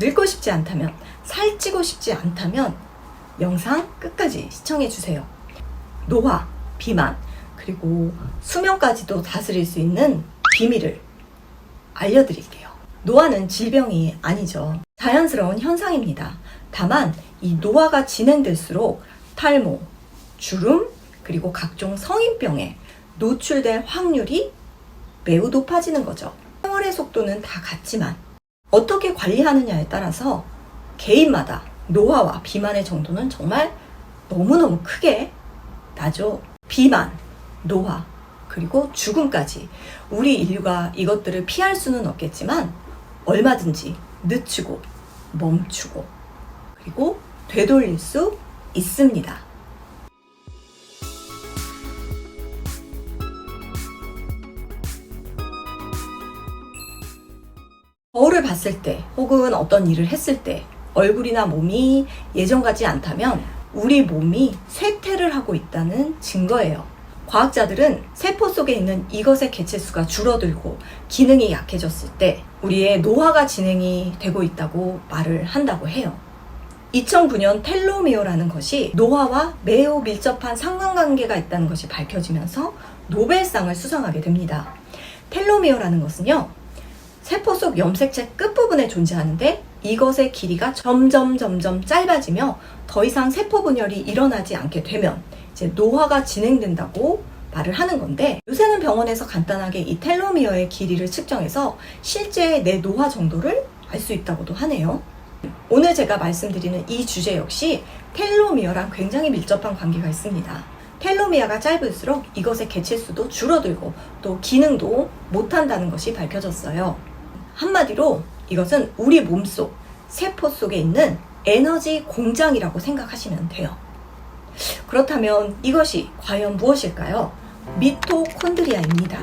늙고 싶지 않다면, 살찌고 싶지 않다면 영상 끝까지 시청해주세요. 노화, 비만, 그리고 수명까지도 다스릴 수 있는 비밀을 알려드릴게요. 노화는 질병이 아니죠. 자연스러운 현상입니다. 다만 이 노화가 진행될수록 탈모, 주름, 그리고 각종 성인병에 노출될 확률이 매우 높아지는 거죠. 생활의 속도는 다 같지만 어떻게 관리하느냐에 따라서 개인마다 노화와 비만의 정도는 정말 너무너무 크게 나죠. 비만, 노화, 그리고 죽음까지 우리 인류가 이것들을 피할 수는 없겠지만 얼마든지 늦추고 멈추고 그리고 되돌릴 수 있습니다. 거울을 봤을 때 혹은 어떤 일을 했을 때 얼굴이나 몸이 예전 같지 않다면 우리 몸이 쇠퇴를 하고 있다는 증거예요. 과학자들은 세포 속에 있는 이것의 개체수가 줄어들고 기능이 약해졌을 때 우리의 노화가 진행이 되고 있다고 말을 한다고 해요. 2009년 텔로미어라는 것이 노화와 매우 밀접한 상관관계가 있다는 것이 밝혀지면서 노벨상을 수상하게 됩니다. 텔로미어라는 것은요, 세포 속 염색체 끝부분에 존재하는데 이것의 길이가 점점 짧아지며 더 이상 세포 분열이 일어나지 않게 되면 이제 노화가 진행된다고 말을 하는 건데, 요새는 병원에서 간단하게 이 텔로미어의 길이를 측정해서 실제 내 노화 정도를 알 수 있다고도 하네요. 오늘 제가 말씀드리는 이 주제 역시 텔로미어랑 굉장히 밀접한 관계가 있습니다. 텔로미어가 짧을수록 이것의 개체수도 줄어들고 또 기능도 못한다는 것이 밝혀졌어요. 한마디로 이것은 우리 몸속 세포 속에 있는 에너지 공장이라고 생각하시면 돼요. 그렇다면 이것이 과연 무엇일까요? 미토콘드리아입니다.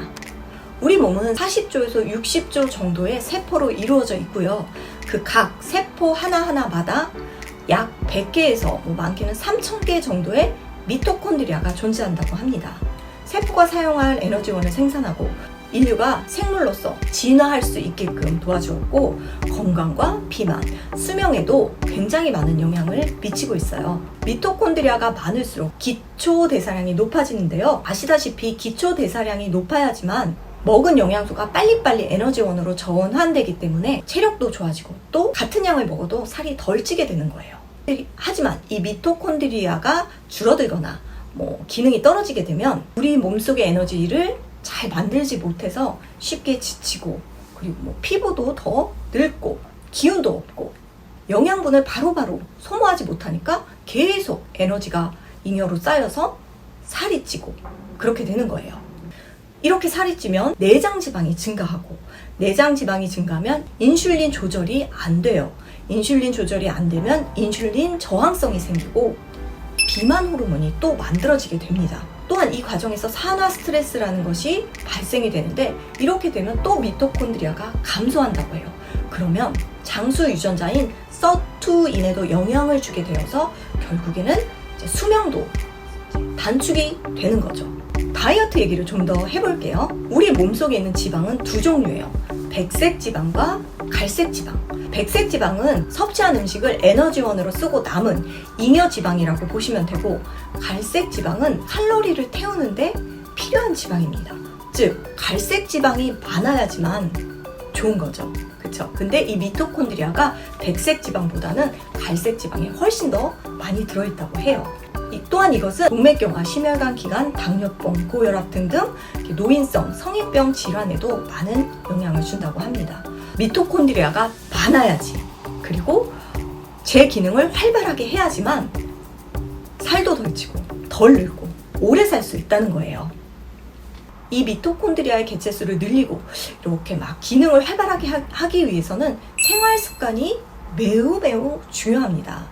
우리 몸은 40조에서 60조 정도의 세포로 이루어져 있고요. 그 각 세포 하나하나마다 약 100개에서 많게는 3000개 정도의 미토콘드리아가 존재한다고 합니다. 세포가 사용할 에너지원을 생산하고 인류가 생물로서 진화할 수 있게끔 도와주었고, 건강과 비만, 수명에도 굉장히 많은 영향을 미치고 있어요. 미토콘드리아가 많을수록 기초대사량이 높아지는데요. 아시다시피 기초대사량이 높아야지만 먹은 영양소가 빨리빨리 에너지원으로 전환되기 때문에 체력도 좋아지고 또 같은 양을 먹어도 살이 덜 찌게 되는 거예요. 하지만 이 미토콘드리아가 줄어들거나 기능이 떨어지게 되면 우리 몸속의 에너지를 잘 만들지 못해서 쉽게 지치고, 그리고 피부도 더 늙고 기운도 없고 영양분을 바로바로 소모하지 못하니까 계속 에너지가 잉여로 쌓여서 살이 찌고 그렇게 되는 거예요. 이렇게 살이 찌면 내장 지방이 증가하고, 내장 지방이 증가하면 인슐린 조절이 안 돼요. 인슐린 조절이 안 되면 인슐린 저항성이 생기고 비만 호르몬이 또 만들어지게 됩니다. 또한 이 과정에서 산화 스트레스라는 것이 발생이 되는데, 이렇게 되면 또 미토콘드리아가 감소한다고 해요. 그러면 장수 유전자인 서투인에도 영향을 주게 되어서 결국에는 이제 수명도 단축이 되는 거죠. 다이어트 얘기를 좀 더 해볼게요. 우리 몸속에 있는 지방은 두 종류예요. 백색 지방과 갈색 지방. 백색 지방은 섭취한 음식을 에너지원으로 쓰고 남은 잉여 지방이라고 보시면 되고, 갈색 지방은 칼로리를 태우는데 필요한 지방입니다. 즉 갈색 지방이 많아야지만 좋은 거죠. 그쵸? 근데 이 미토콘드리아가 백색 지방보다는 갈색 지방이 훨씬 더 많이 들어있다고 해요. 또한 이것은 동맥경화, 심혈관 기관, 당뇨병, 고혈압 등등 노인성 성인병 질환에도 많은 영향을 준다고 합니다. 미토콘드리아가 많아야지, 그리고 제 기능을 활발하게 해야지만 살도 덜 찌고 덜 늙고 오래 살 수 있다는 거예요. 이 미토콘드리아의 개체수를 늘리고 이렇게 막 기능을 활발하게 하기 위해서는 생활 습관이 매우 중요합니다.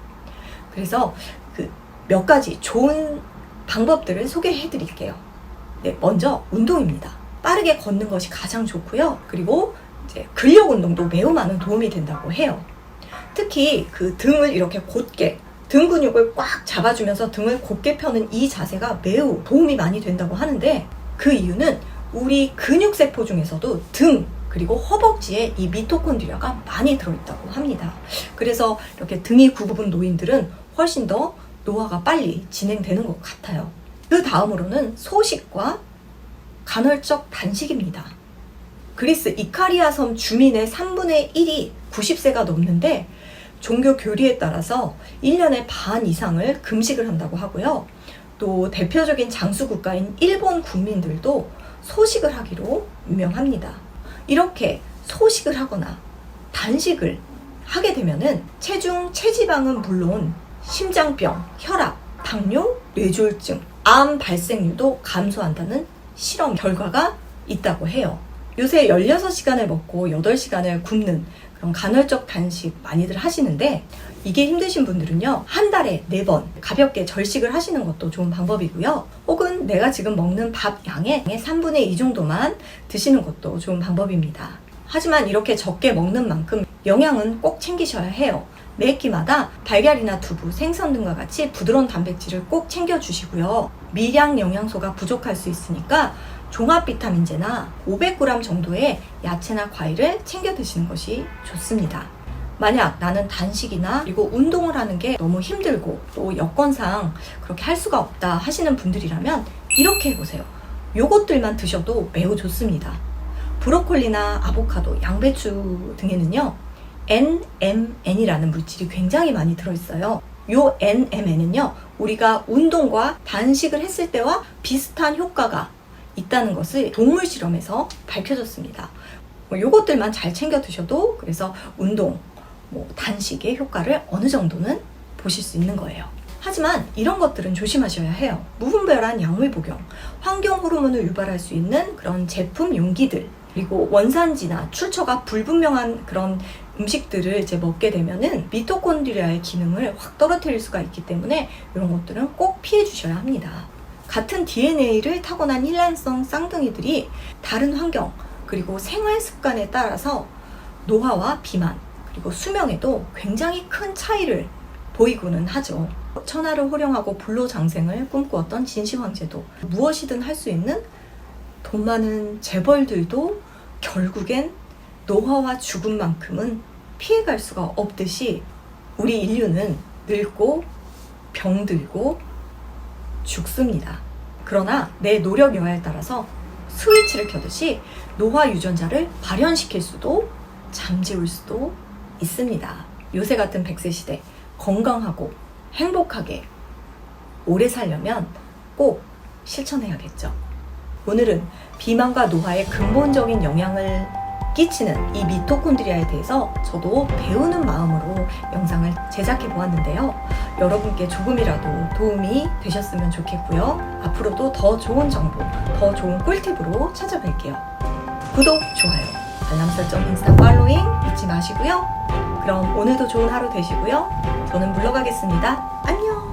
그래서 몇 가지 좋은 방법들을 소개해 드릴게요. 네, 먼저 운동입니다. 빠르게 걷는 것이 가장 좋고요. 그리고 이제 근력 운동도 매우 많은 도움이 된다고 해요. 특히 그 등을 이렇게 곧게, 등 근육을 꽉 잡아주면서 등을 곧게 펴는 이 자세가 매우 도움이 많이 된다고 하는데, 그 이유는 우리 근육세포 중에서도 등, 그리고 허벅지에 이 미토콘드리아가 많이 들어있다고 합니다. 그래서 이렇게 등이 굽은 노인들은 훨씬 더 노화가 빨리 진행되는 것 같아요. 그 다음으로는 소식과 간헐적 단식입니다. 그리스 이카리아 섬 주민의 3분의 1이 90세가 넘는데 종교 교리에 따라서 1년에 반 이상을 금식을 한다고 하고요. 또 대표적인 장수 국가인 일본 국민들도 소식을 하기로 유명합니다. 이렇게 소식을 하거나 단식을 하게 되면은 체중, 체지방은 물론 심장병, 혈압, 당뇨, 뇌졸중, 암 발생률도 감소한다는 실험 결과가 있다고 해요. 요새 16시간을 먹고 8시간을 굶는 그런 간헐적 단식 많이들 하시는데 이게 힘드신 분들은요, 한 달에 4번 가볍게 절식을 하시는 것도 좋은 방법이고요. 혹은 내가 지금 먹는 밥 양의 3분의 2 정도만 드시는 것도 좋은 방법입니다. 하지만 이렇게 적게 먹는 만큼 영양은 꼭 챙기셔야 해요. 매 끼마다 달걀이나 두부, 생선 등과 같이 부드러운 단백질을 꼭 챙겨주시고요. 미량 영양소가 부족할 수 있으니까 종합 비타민제나 500g 정도의 야채나 과일을 챙겨 드시는 것이 좋습니다. 만약 나는 단식이나 그리고 운동을 하는 게 너무 힘들고 또 여건상 그렇게 할 수가 없다 하시는 분들이라면 이렇게 해보세요. 요것들만 드셔도 매우 좋습니다. 브로콜리나 아보카도, 양배추 등에는요, NMN이라는 물질이 굉장히 많이 들어있어요. 요 NMN은요, 우리가 운동과 단식을 했을 때와 비슷한 효과가 있다는 것을 동물 실험에서 밝혀졌습니다. 요것들만 잘 챙겨 드셔도 그래서 운동, 단식의 효과를 어느 정도는 보실 수 있는 거예요. 하지만 이런 것들은 조심하셔야 해요. 무분별한 약물 복용, 환경 호르몬을 유발할 수 있는 그런 제품 용기들, 그리고 원산지나 출처가 불분명한 그런 음식들을 이제 먹게 되면은 미토콘드리아의 기능을 확 떨어뜨릴 수가 있기 때문에 이런 것들은 꼭 피해 주셔야 합니다. 같은 DNA를 타고난 일란성 쌍둥이들이 다른 환경 그리고 생활 습관에 따라서 노화와 비만 그리고 수명에도 굉장히 큰 차이를 보이고는 하죠. 천하를 호령하고 불로장생을 꿈꾸었던 진시 황제도 무엇이든 할 수 있는 돈 많은 재벌들도 결국엔 노화와 죽음만큼은 피해갈 수가 없듯이 우리 인류는 늙고 병들고 죽습니다. 그러나 내 노력 여하에 따라서 스위치를 켜듯이 노화 유전자를 발현시킬 수도 잠재울 수도 있습니다. 요새 같은 100세 시대 건강하고 행복하게 오래 살려면 꼭 실천해야겠죠. 오늘은 비만과 노화에 근본적인 영향을 끼치는 이 미토콘드리아에 대해서 저도 배우는 마음으로 영상을 제작해 보았는데요. 여러분께 조금이라도 도움이 되셨으면 좋겠고요. 앞으로도 더 좋은 정보, 더 좋은 꿀팁으로 찾아뵐게요. 구독, 좋아요, 알람 설정, 인스타 팔로잉 잊지 마시고요. 그럼 오늘도 좋은 하루 되시고요. 저는 물러가겠습니다. 안녕!